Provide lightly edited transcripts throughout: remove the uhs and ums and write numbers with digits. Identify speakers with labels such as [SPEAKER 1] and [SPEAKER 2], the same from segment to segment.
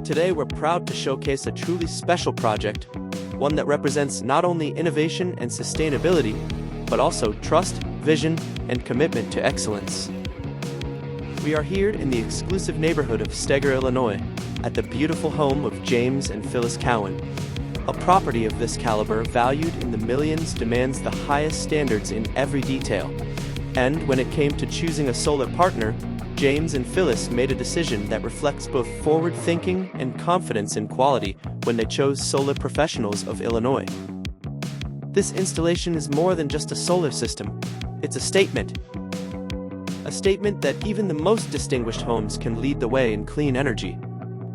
[SPEAKER 1] Today we're proud to showcase a truly special project, one that represents not only innovation and sustainability, but also trust, vision, and commitment to excellence. We are here in the exclusive neighborhood of Steger, Illinois, at the beautiful home of James and Phyllis Cowan. A property of this caliber, valued in the millions, demands the highest standards in every detail. And when it came to choosing a solar partner, James and Phyllis made a decision that reflects both forward thinking and confidence in quality when they chose Solar Professionals of Illinois. This installation is more than just a solar system. It's a statement. A statement that even the most distinguished homes can lead the way in clean energy.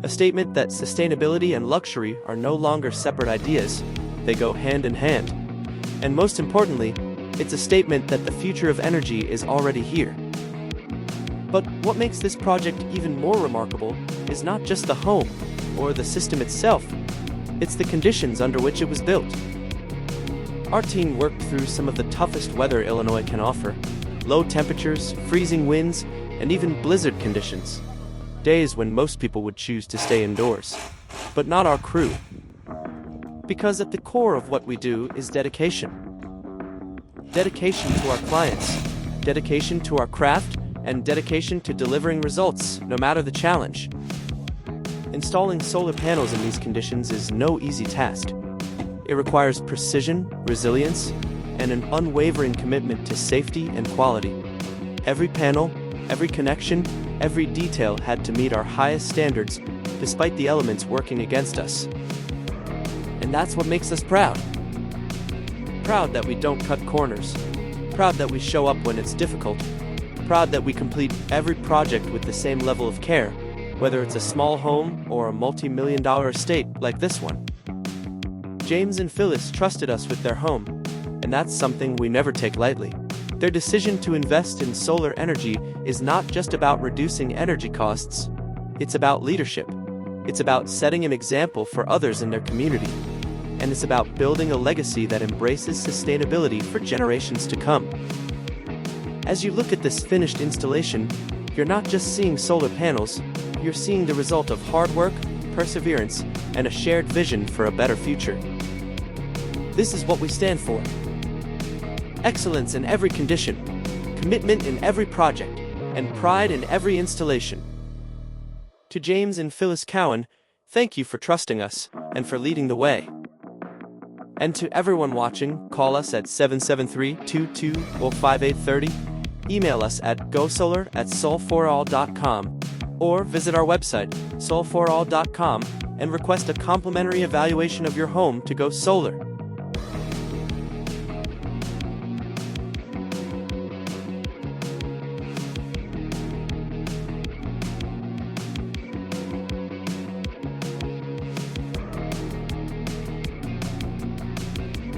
[SPEAKER 1] A statement that sustainability and luxury are no longer separate ideas, they go hand in hand. And most importantly, it's a statement that the future of energy is already here. But what makes this project even more remarkable is not just the home or the system itself, it's the conditions under which it was built. Our team worked through some of the toughest weather Illinois can offer: low temperatures, freezing winds, and even blizzard conditions. Days when most people would choose to stay indoors. But not our crew. Because at the core of what we do is dedication. Dedication to our clients, dedication to our craft, and dedication to delivering results, no matter the challenge. Installing solar panels in these conditions is no easy task. It requires precision, resilience, and an unwavering commitment to safety and quality. Every panel, every connection, every detail had to meet our highest standards, despite the elements working against us. And that's what makes us proud. Proud that we don't cut corners. Proud that we show up when it's difficult. Proud that we complete every project with the same level of care, whether it's a small home or a multi-million-dollar estate like this one. James and Phyllis trusted us with their home, and that's something we never take lightly. Their decision to invest in solar energy is not just about reducing energy costs, it's about leadership. It's about setting an example for others in their community. And it's about building a legacy that embraces sustainability for generations to come. As you look at this finished installation, you're not just seeing solar panels, you're seeing the result of hard work, perseverance, and a shared vision for a better future. This is what we stand for. Excellence in every condition, commitment in every project, and pride in every installation. To James and Phyllis Cowan, thank you for trusting us and for leading the way. And to everyone watching, call us at 773-22-5830, email us at gosolar@sol4all.com, or visit our website, sol4all.com, and request a complimentary evaluation of your home to go solar.